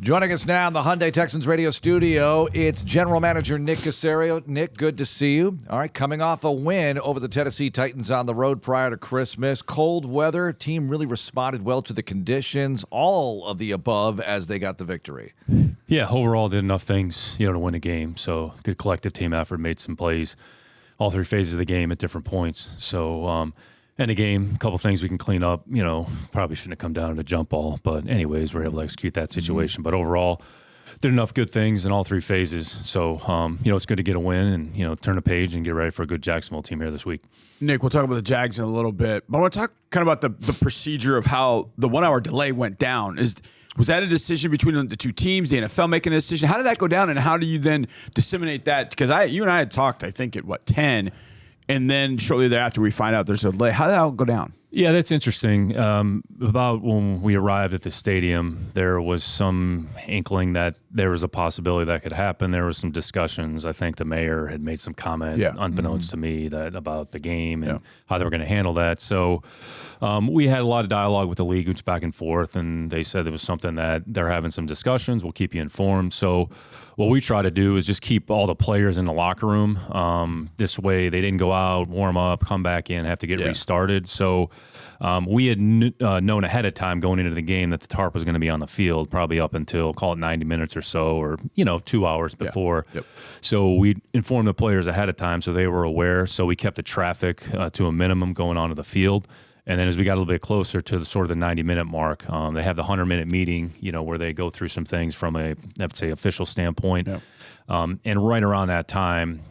Joining us now in the Hyundai Texans Radio studio, it's General Manager Nick Caserio. Nick, good to see you. All right, coming off a win over the Tennessee Titans on the road prior to Christmas. Cold weather, team really responded well to the conditions, all of the above as they got the victory. Yeah, overall did enough things, to win a game. So good collective team effort, made some plays, all three phases of the game at different points. So, in the game, a couple things we can clean up. Probably shouldn't have come down to the jump ball. But anyways, we're able to execute that situation. But overall, did enough good things in all three phases. So, it's good to get a win and, turn the page and get ready for a good Jacksonville team here this week. Nick, we'll talk about the Jags in a little bit. But I want to talk kind of about the procedure of how the 1 hour delay went down. Was that a decision between the two teams, the NFL making a decision? How did that go down, and how do you then disseminate that? Because you and I had talked, I think, at 10, and then shortly thereafter we find out there's a delay. How did that all go down? Yeah, that's interesting. About when we arrived at the stadium, there was some inkling that there was a possibility that could happen. There was some discussions. I think the mayor had made some comment, unbeknownst to me, that about the game and how they were going to handle that. So we had a lot of dialogue with the league, which back and forth, and they said there was something that they're having some discussions. We'll keep you informed. So what we try to do is just keep all the players in the locker room. This way they didn't go out, warm up, come back in, have to get restarted. So we had known ahead of time going into the game that the tarp was going to be on the field probably up until, call it 90 minutes or so, or 2 hours before. Yep. So we informed the players ahead of time so they were aware. So we kept the traffic to a minimum going onto the field. And then as we got a little bit closer to the 90-minute mark, they have the 100-minute meeting, where they go through some things from a, let's say, official standpoint. Yep. And right around that time,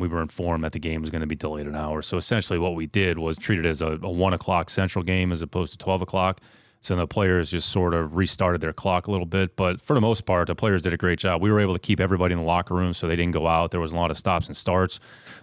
we were informed that the game was going to be delayed an hour. So essentially what we did was treat it as a 1 o'clock Central game as opposed to 12 o'clock. So the players just sort of restarted their clock a little bit. But for the most part, the players did a great job. We were able to keep everybody in the locker room so they didn't go out. There was a lot of stops and starts.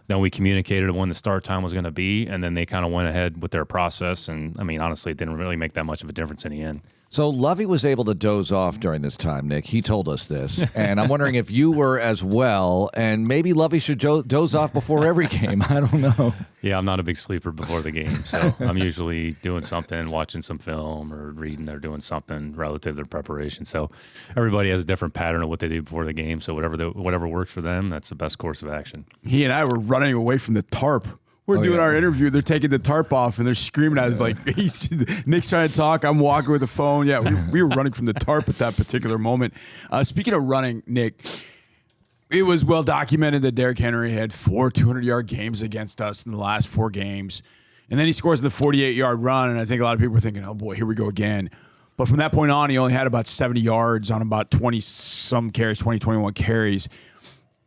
Then we communicated when the start time was going to be, and then they kind of went ahead with their process. And, honestly, it didn't really make that much of a difference in the end. So Lovey was able to doze off during this time, Nick. He told us this. And I'm wondering if you were as well. And maybe Lovey should doze off before every game. I don't know. Yeah, I'm not a big sleeper before the game. So I'm usually doing something, watching some film or reading or doing something relative to their preparation. So everybody has a different pattern of what they do before the game. So whatever works for them, that's the best course of action. He and I were running away from the tarp. We're doing our interview. They're taking the tarp off, and they're screaming at us like, Nick's trying to talk. I'm walking with the phone. Yeah, we were running from the tarp at that particular moment. Speaking of running, Nick, it was well documented that Derrick Henry had 4 200-yard games against us in the last 4 games. And then he scores the 48-yard run, and I think a lot of people were thinking, oh, boy, here we go again. But from that point on, he only had about 70 yards on about 20-some carries, 21 carries.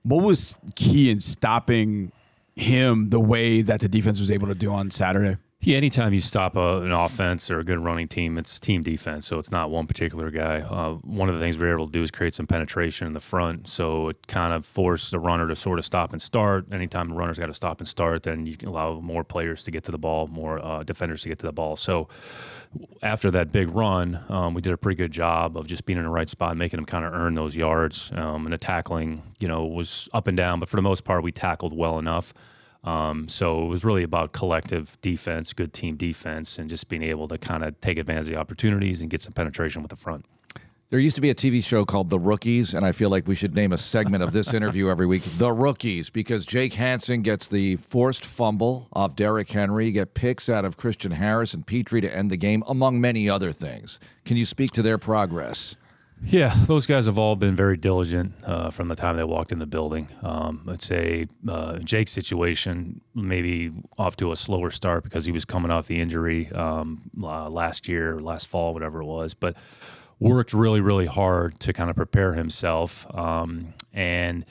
What was key in stopping him the way that the defense was able to do on Saturday? Yeah, anytime you stop an offense or a good running team, it's team defense, so it's not one particular guy. One of the things we were able to do is create some penetration in the front, so it kind of forced the runner to sort of stop and start. Anytime the runner's got to stop and start, then you can allow more players to get to the ball, more defenders to get to the ball. So after that big run, we did a pretty good job of just being in the right spot, making them kind of earn those yards. And the tackling, was up and down, but for the most part, we tackled well enough. So it was really about collective defense, good team defense, and just being able to kind of take advantage of the opportunities and get some penetration with the front. There used to be a TV show called The Rookies, and I feel like we should name a segment of this interview every week, The Rookies, because Jake Hansen gets the forced fumble off Derrick Henry, you get picks out of Christian Harris and Petrie to end the game, among many other things. Can you speak to their progress? Yeah, those guys have all been very diligent from the time they walked in the building. I'd say Jake's situation maybe off to a slower start because he was coming off the injury last fall, whatever it was, but worked really, really hard to kind of prepare himself. And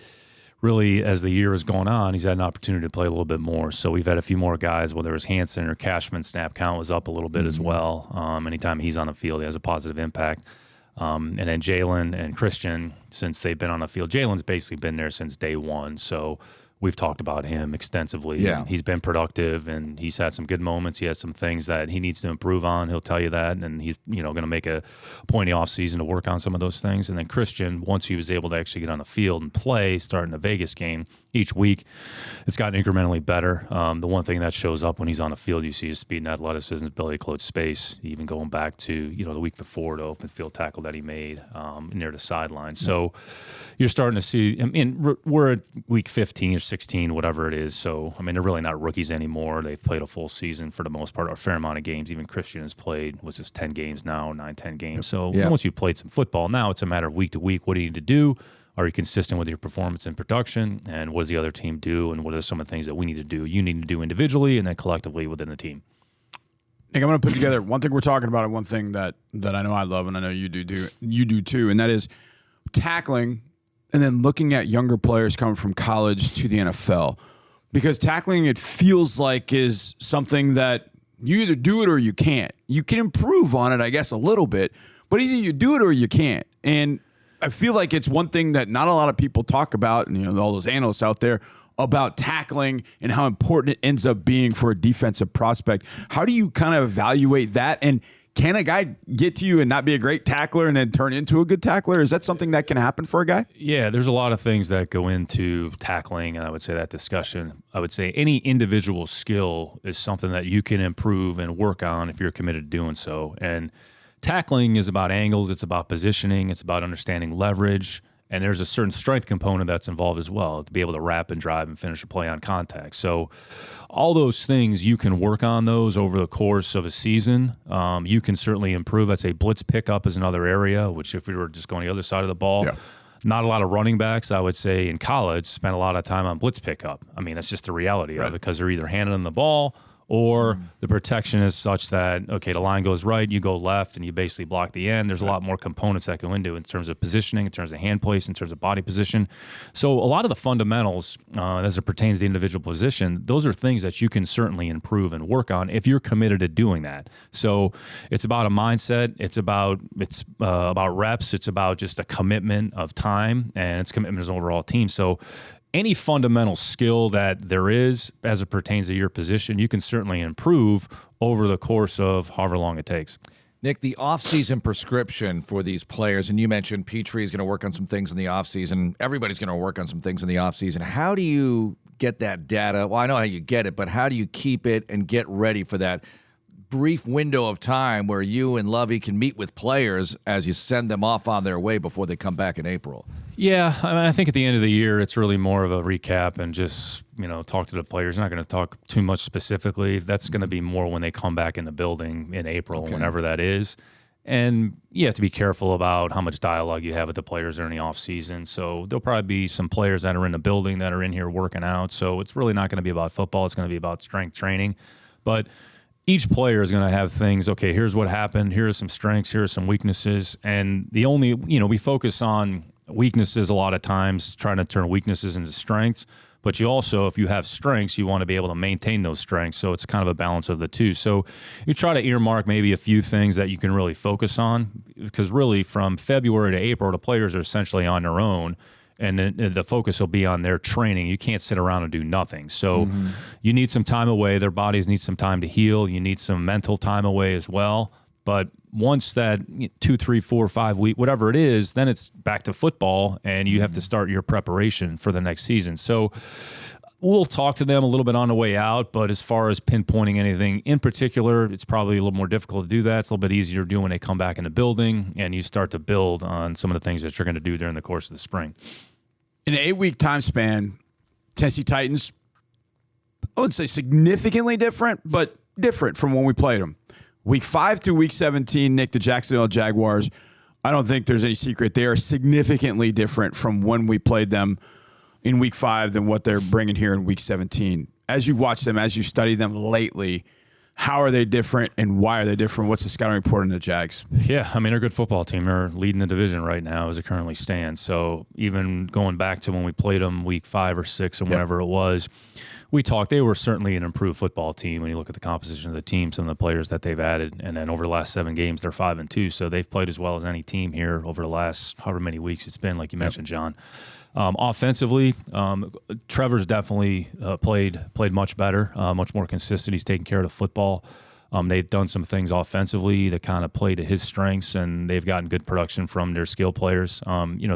really, as the year has gone on, he's had an opportunity to play a little bit more. So we've had a few more guys, whether it was Hansen or Cashman, snap count was up a little bit as well. Anytime he's on the field, he has a positive impact. And then Jalen and Christian, since they've been on the field, Jalen's basically been there since day one. So we've talked about him extensively. Yeah. He's been productive, and he's had some good moments. He has some things that he needs to improve on. He'll tell you that, and he's going to make a point in the offseason to work on some of those things. And then Christian, once he was able to actually get on the field and play, starting the Vegas game each week, it's gotten incrementally better. The one thing that shows up when he's on the field, you see his speed and athleticism, ability to close space, even going back to the week before, the open field tackle that he made near the sideline. So you're starting to see, we're at week 15 or 16, whatever it is. So, they're really not rookies anymore. They've played a full season for the most part, or a fair amount of games. Even Christian has played, was this 10 games now, 9-10 games. So once you've played some football, now it's a matter of week to week. What do you need to do? Are you consistent with your performance and production? And what does the other team do? And what are some of the things that we need to do? You need to do individually and then collectively within the team. Nick, I'm going to put together one thing we're talking about and one thing that I know I love and I know you do too, and that is tackling and then looking at younger players coming from college to the NFL. Because tackling, it feels like, is something that you either do it or you can't. You can improve on it, I guess, a little bit, but either you do it or you can't. And I feel like it's one thing that not a lot of people talk about, and all those analysts out there, about tackling and how important it ends up being for a defensive prospect. How do you kind of evaluate that? And can a guy get to you and not be a great tackler and then turn into a good tackler? Is that something that can happen for a guy? Yeah, there's a lot of things that go into tackling, and I would say that discussion. I would say any individual skill is something that you can improve and work on if you're committed to doing so. And tackling is about angles, it's about positioning, it's about understanding leverage, and there's a certain strength component that's involved as well, to be able to wrap and drive and finish a play on contact. So all those things, you can work on those over the course of a season. You can certainly improve. I'd say blitz pickup is another area, which if we were just going the other side of the ball, not a lot of running backs, I would say, in college spent a lot of time on blitz pickup. That's just the reality of it, because they're either handing them the ball or the protection is such that, okay, the line goes right, you go left, and you basically block the end. There's a lot more components that go into it in terms of positioning, in terms of hand place, in terms of body position. So a lot of the fundamentals, as it pertains to the individual position, those are things that you can certainly improve and work on if you're committed to doing that. So it's about a mindset. It's about reps. It's about just a commitment of time, and it's commitment as an overall team. So any fundamental skill that there is as it pertains to your position, you can certainly improve over the course of however long it takes. Nick, the offseason prescription for these players, and you mentioned Petrie is going to work on some things in the offseason. Everybody's going to work on some things in the offseason. How do you get that data? Well, I know how you get it, but how do you keep it and get ready for that brief window of time where you and Lovey can meet with players as you send them off on their way before they come back in April? Yeah, I think at the end of the year, it's really more of a recap and just, talk to the players. Not going to talk too much specifically. That's going to be more when they come back in the building in April, whenever that is. And you have to be careful about how much dialogue you have with the players during the offseason. So there'll probably be some players that are in the building that are in here working out. So it's really not going to be about football. It's going to be about strength training. But each player is going to have things, okay, here's what happened. Here are some strengths. Here are some weaknesses. And the only, we focus on weaknesses a lot of times, trying to turn weaknesses into strengths. But you also, if you have strengths, you want to be able to maintain those strengths. So it's kind of a balance of the two. So you try to earmark maybe a few things that you can really focus on, because really from February to April, the players are essentially on their own. And then the focus will be on their training. You can't sit around and do nothing. So you need some time away. Their bodies need some time to heal. You need some mental time away as well. But once that 2, 3, 4, 5 week, whatever it is, then it's back to football, and you have to start your preparation for the next season. So we'll talk to them a little bit on the way out, but as far as pinpointing anything in particular, it's probably a little more difficult to do that. It's a little bit easier to do when they come back in the building and you start to build on some of the things that you're going to do during the course of the spring. In an 8-week time span, Tennessee Titans, I wouldn't say significantly different, but different from when we played them. Week 5 to week 17, Nick, the Jacksonville Jaguars, I don't think there's any secret. They are significantly different from when we played them in week 5 than what they're bringing here in week 17. As you've watched them, as you study them lately, how are they different and why are they different? What's the scouting report on the Jags? Yeah, they're a good football team. They're leading the division right now as it currently stands. So even going back to when we played them week 5 or 6 and whatever it was, We talked. They were certainly an improved football team when you look at the composition of the team, some of the players that they've added, and then over the last 7 games, they're 5-2. So they've played as well as any team here over the last however many weeks it's been, like you mentioned, John. Offensively, Trevor's definitely played much better, much more consistent. He's taking care of the football. They've done some things offensively to kind of play to his strengths, and they've gotten good production from their skill players.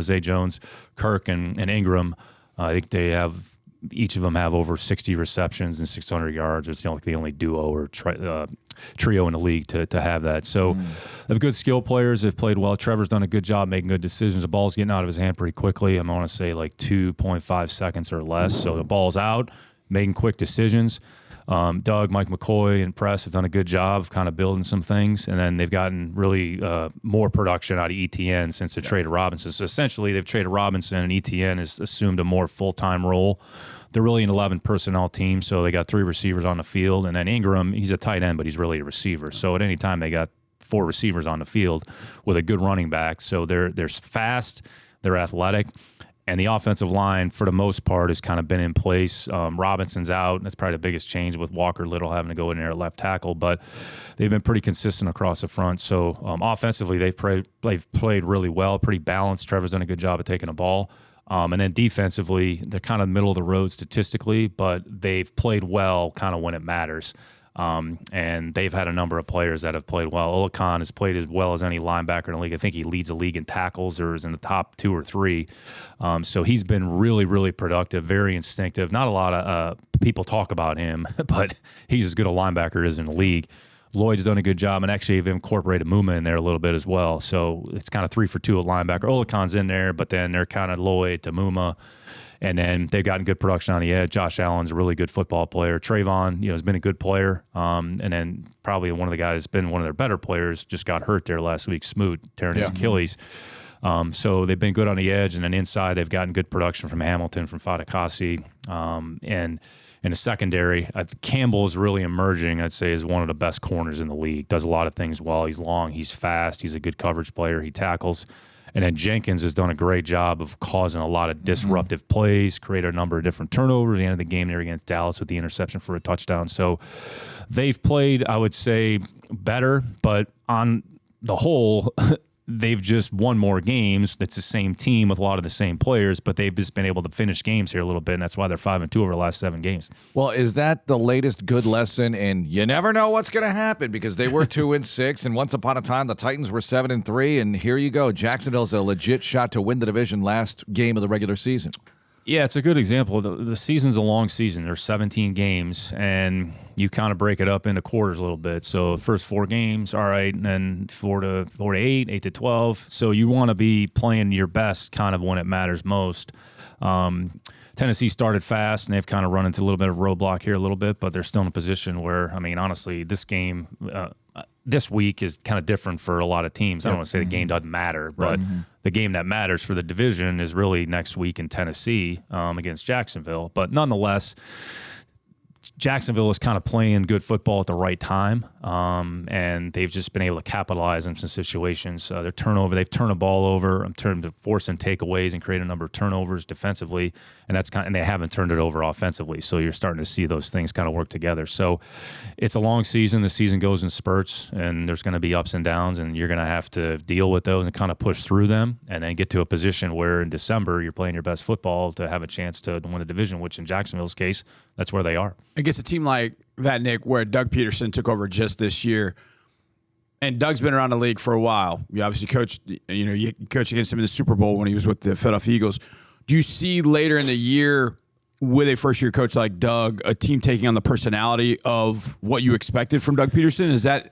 Zay Jones, Kirk, and Ingram. I think they have. Each of them have over 60 receptions and 600 yards. It's like the only duo or trio in the league to have that. So they have good skill players. They've played well. Trevor's done a good job making good decisions. The ball's getting out of his hand pretty quickly. I want to say like 2.5 seconds or less. So the ball's out, making quick decisions. Doug, Mike McCoy, and Press have done a good job of kind of building some things, and then they've gotten really more production out of ETN since they traded Robinson. So essentially, they've traded Robinson, and ETN has assumed a more full-time role. They're really an 11 personnel team, so they got 3 receivers on the field, and then Ingram, he's a tight end, but he's really a receiver. So at any time, they got 4 receivers on the field with a good running back. So they're fast, they're athletic. And the offensive line, for the most part, has kind of been in place. Robinson's out. That's probably the biggest change with Walker Little having to go in there at left tackle. But they've been pretty consistent across the front. So offensively, they've played really well, pretty balanced. Trevor's done a good job of taking the ball. And then defensively, they're kind of middle of the road statistically, but they've played well kind of when it matters. And they've had a number of players that have played well. Olakan has played as well as any linebacker in the league. I think he leads the league in tackles or is in the top 2 or 3. So he's been really, really productive, very instinctive. Not a lot of people talk about him, but he's as good a linebacker as in the league. Lloyd's done a good job, and actually have incorporated Muma in there a little bit as well. So it's kind of 3 for 2 at linebacker. Olakan's in there, but then they're kind of Lloyd to Muma. And then they've gotten good production on the edge. Josh Allen's a really good football player. Trayvon, has been a good player. And then probably one of the guys, been one of their better players, just got hurt there last week, Smoot, tearing his Achilles. So they've been good on the edge. And then inside, they've gotten good production from Hamilton, from Fadakasi. And in the secondary, Campbell is really emerging, I'd say, as one of the best corners in the league. Does a lot of things well. He's long, he's fast, he's a good coverage player, he tackles. And then Jenkins has done a great job of causing a lot of disruptive plays, created a number of different turnovers. The end of the game there against Dallas with the interception for a touchdown. So they've played, I would say, better, but on the whole, they've just won more games. It's the same team with a lot of the same players, but they've just been able to finish games here a little bit, and that's why they're 5-2 over the last 7 games. Well, is that the latest good lesson in you never know what's going to happen? Because they were 2-6, and once upon a time the Titans were 7-3, and here you go. Jacksonville's a legit shot to win the division last game of the regular season. Yeah, it's a good example. The season's a long season. There's 17 games, and you kind of break it up into quarters a little bit. So first 4 games, all right, and then 4 to 8, 8 to 12. So you want to be playing your best kind of when it matters most. Tennessee started fast, and they've kind of run into a little bit of roadblock here a little bit, but they're still in a position where, honestly, this game this week is kind of different for a lot of teams. I don't want to say the game doesn't matter, but the game that matters for the division is really next week in Tennessee against Jacksonville. But nonetheless, Jacksonville is kind of playing good football at the right time, and they've just been able to capitalize on some situations. They've turned the ball over in terms of forcing takeaways and create a number of turnovers defensively, and and they haven't turned it over offensively. So you're starting to see those things kind of work together. So it's a long season. The season goes in spurts, and there's going to be ups and downs, and you're going to have to deal with those and kind of push through them, and then get to a position where in December you're playing your best football to have a chance to win a division, which in Jacksonville's case, that's where they are. I guess a team like that, Nick, where Doug Pederson took over just this year, and Doug's been around the league for a while. You obviously coached, you coached against him in the Super Bowl when he was with the Philadelphia Eagles. Do you see later in the year with a first-year coach like Doug, a team taking on the personality of what you expected from Doug Pederson? Is that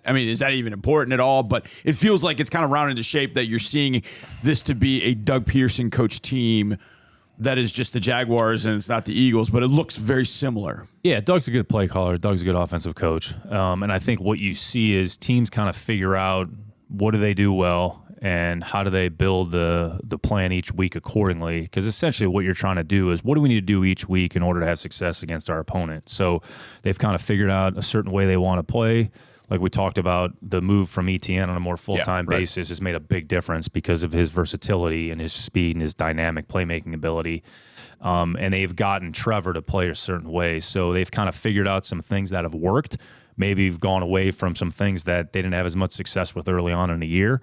even important at all? But it feels like it's kind of rounded into shape that you're seeing this to be a Doug Pederson coach team that is just the Jaguars and it's not the Eagles, but it looks very similar. Yeah, Doug's a good play caller. Doug's a good offensive coach. And I think what you see is teams kind of figure out what do they do well and how do they build the plan each week accordingly. Because essentially what you're trying to do is what do we need to do each week in order to have success against our opponent? So they've kind of figured out a certain way they want to play. like we talked about, the move from ETN on a more full-time basis has made a big difference because of his versatility and his speed and his dynamic playmaking ability. And they've gotten Trevor to play a certain way. So they've kind of figured out some things that have worked. Maybe you've gone away from some things that they didn't have as much success with early on in the year.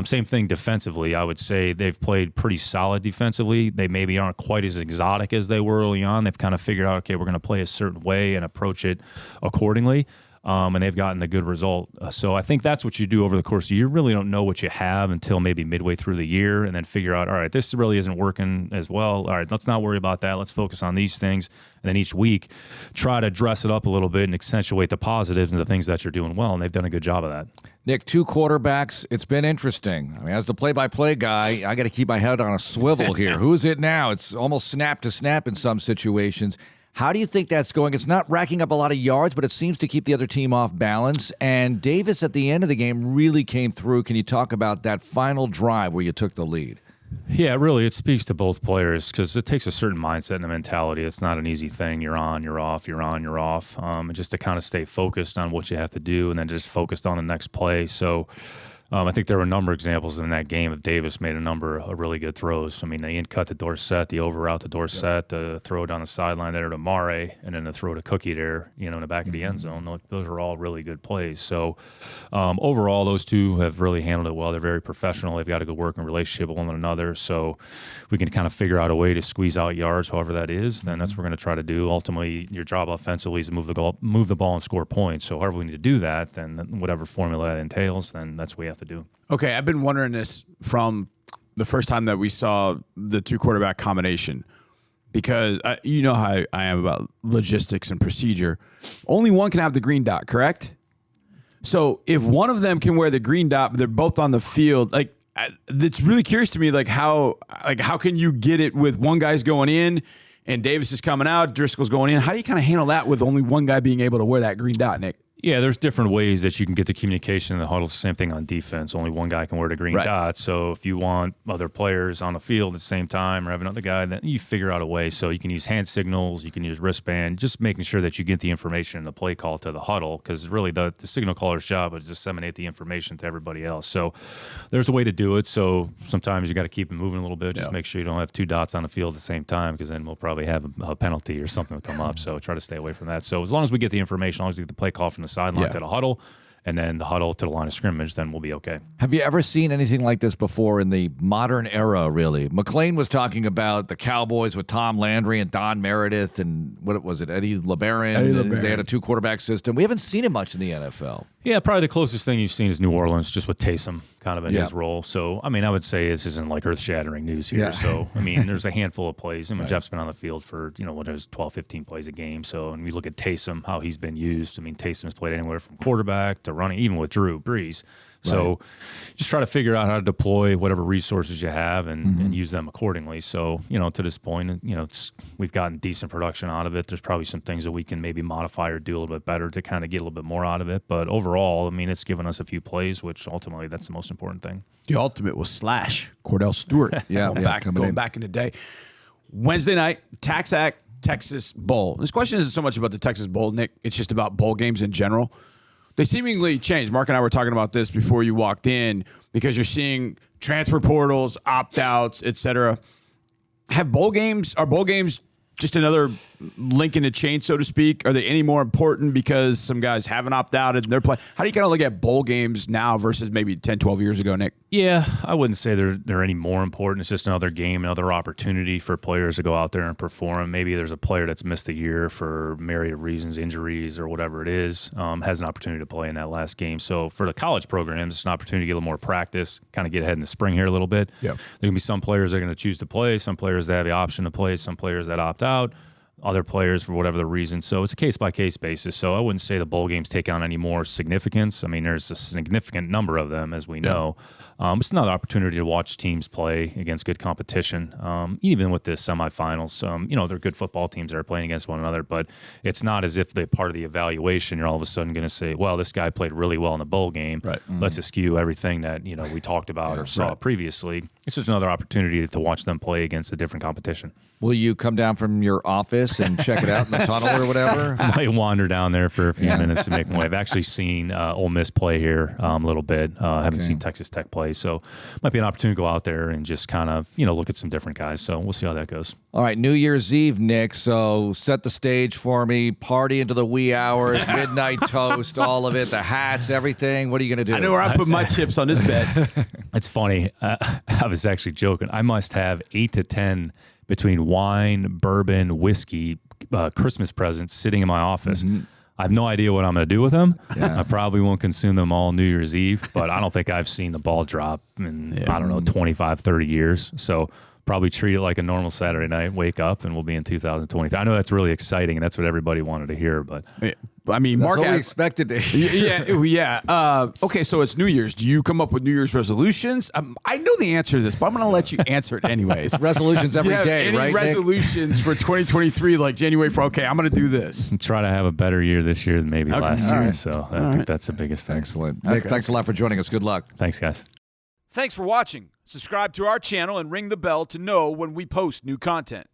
Same thing defensively. I would say they've played pretty solid defensively. They maybe aren't quite as exotic as they were early on. They've kind of figured out, okay, we're going to play a certain way and approach it accordingly. And they've gotten a good result. So I think that's what you do over the course of the year. You really don't know what you have until maybe midway through the year, and then figure out, all right, this really isn't working as well. All right, let's not worry about that. Let's focus on these things. And then each week, try to dress it up a little bit and accentuate the positives and the things that you're doing well. And they've done a good job of that. Nick, 2 quarterbacks. It's been interesting. I mean, as the play-by-play guy, I got to keep my head on a swivel here. Who's it now? It's almost snap to snap in some situations. How do you think that's going? It's not racking up a lot of yards, but it seems to keep the other team off balance. And Davis at the end of the game really came through. Can you talk about that final drive where you took the lead? Yeah, really, it speaks to both players because it takes a certain mindset and a mentality. It's not an easy thing. You're on, you're off, you're on, you're off. And just to kind of stay focused on what you have to do and then just focused on the next play. So I think there were a number of examples in that game of Davis made a number of really good throws. I mean, the in cut to Dorsett, the over out to Dorsett, the throw down the sideline there to Mare, and then the throw to Cookie there, in the back of the end zone. Those are all really good plays. So overall, those two have really handled it well. They're very professional. They've got a good working relationship with one another. So if we can kind of figure out a way to squeeze out yards, however that is, then that's what we're going to try to do. Ultimately, your job offensively is to move the ball and score points. So however we need to do that, then whatever formula that entails, then that's what we have to do. Okay, I've been wondering this from the first time that we saw the 2 quarterback combination, because you know how I am about logistics and procedure. Only one can have the green dot, correct? So if one of them can wear the green dot, but they're both on the field, it's really curious to me, how can you get it with one guy's going in and Davis is coming out, Driscoll's going in? How do you kind of handle that with only one guy being able to wear that green dot, Nick? Yeah, there's different ways that you can get the communication in the huddle. Same thing on defense. Only one guy can wear the green dot. So if you want other players on the field at the same time or have another guy, then you figure out a way. So you can use hand signals, you can use wristband, just making sure that you get the information in the play call to the huddle, because really the signal caller's job is to disseminate the information to everybody else. So there's a way to do it. So sometimes you got to keep it moving a little bit. Just make sure you don't have 2 dots on the field at the same time, because then we'll probably have a penalty or something will come up. So try to stay away from that. So as long as we get the information, as long as we get the play call from the sideline to the huddle, and then the huddle to the line of scrimmage, then we'll be okay. Have you ever seen anything like this before in the modern era, really? McClain was talking about the Cowboys with Tom Landry and Don Meredith and, what was it, Eddie LeBaron? They had a 2-quarterback system. We haven't seen it much in the NFL. Yeah, probably the closest thing you've seen is New Orleans, just with Taysom kind of in his role. So, I mean, I would say this isn't like earth-shattering news here. Yeah. So, I mean, there's a handful of plays. I mean, Jeff's been on the field for, what is 12, 15 plays a game. So, and we look at Taysom, how he's been used. I mean, Taysom's played anywhere from quarterback to running, even with Drew Brees. So just try to figure out how to deploy whatever resources you have and use them accordingly. So, to this point, we've gotten decent production out of it. There's probably some things that we can maybe modify or do a little bit better to kind of get a little bit more out of it. But overall, I mean, it's given us a few plays, which ultimately that's the most important thing. The ultimate was Slash, Cordell Stewart. going back in the day. Wednesday night, TaxAct Texas Bowl. This question isn't so much about the Texas Bowl, Nick. It's just about bowl games in general. They seemingly changed. Mark and I were talking about this before you walked in, because you're seeing transfer portals, opt-outs, et cetera. Are bowl games just another link in the chain, so to speak? Are they any more important because some guys haven't opted out and they're playing? How do you kind of look at bowl games now versus maybe 10, 12 years ago, Nick? Yeah, I wouldn't say they're any more important. It's just another game, another opportunity for players to go out there and perform. Maybe there's a player that's missed a year for myriad of reasons, injuries or whatever it is, has an opportunity to play in that last game. So for the college programs, it's an opportunity to get a little more practice, kind of get ahead in the spring here a little bit. There can be some players that are going to choose to play, some players that have the option to play, some players that opt out, other players for whatever the reason. So it's a case-by-case basis. So I wouldn't say the bowl games take on any more significance. I mean, there's a significant number of them, as we know. It's another opportunity to watch teams play against good competition, even with the semifinals. They're good football teams that are playing against one another, but it's not as if they're part of the evaluation. You're all of a sudden going to say, well, this guy played really well in the bowl game. Let's eschew everything that we talked about or saw previously. It's just another opportunity to watch them play against a different competition. Will you come down from your office house and check it out in the tunnel or whatever? I might wander down there for a few minutes to make my way. I've actually seen Ole Miss play here a little bit. I haven't seen Texas Tech play, so might be an opportunity to go out there and just kind of, look at some different guys. So we'll see how that goes. All right, New Year's Eve, Nick. So set the stage for me. Party into the wee hours, midnight toast, all of it, the hats, everything. What are you going to do? I know where I put my chips on this bet. It's funny. I was actually joking. I must have 8 to 10 between wine, bourbon, whiskey, Christmas presents sitting in my office. Mm-hmm. I have no idea what I'm going to do with them. Yeah. I probably won't consume them all New Year's Eve, but I don't think I've seen the ball drop in, 25, 30 years. So probably treat it like a normal Saturday night, wake up, and we'll be in 2023. I know that's really exciting, and that's what everybody wanted to hear. But I mean, that's Mark, what we expected to hear. Yeah. Okay, so it's New Year's. Do you come up with New Year's resolutions? I know the answer to this, but I'm going to let you answer it anyways. Resolutions every day, any right? Any resolutions for 2023, like January 4th? Okay, I'm going to do this. Try to have a better year this year than maybe last year. Right. So I think that's the biggest thing. Excellent. Nick, thanks a lot for joining us. Good luck. Thanks, guys. Thanks for watching. Subscribe to our channel and ring the bell to know when we post new content.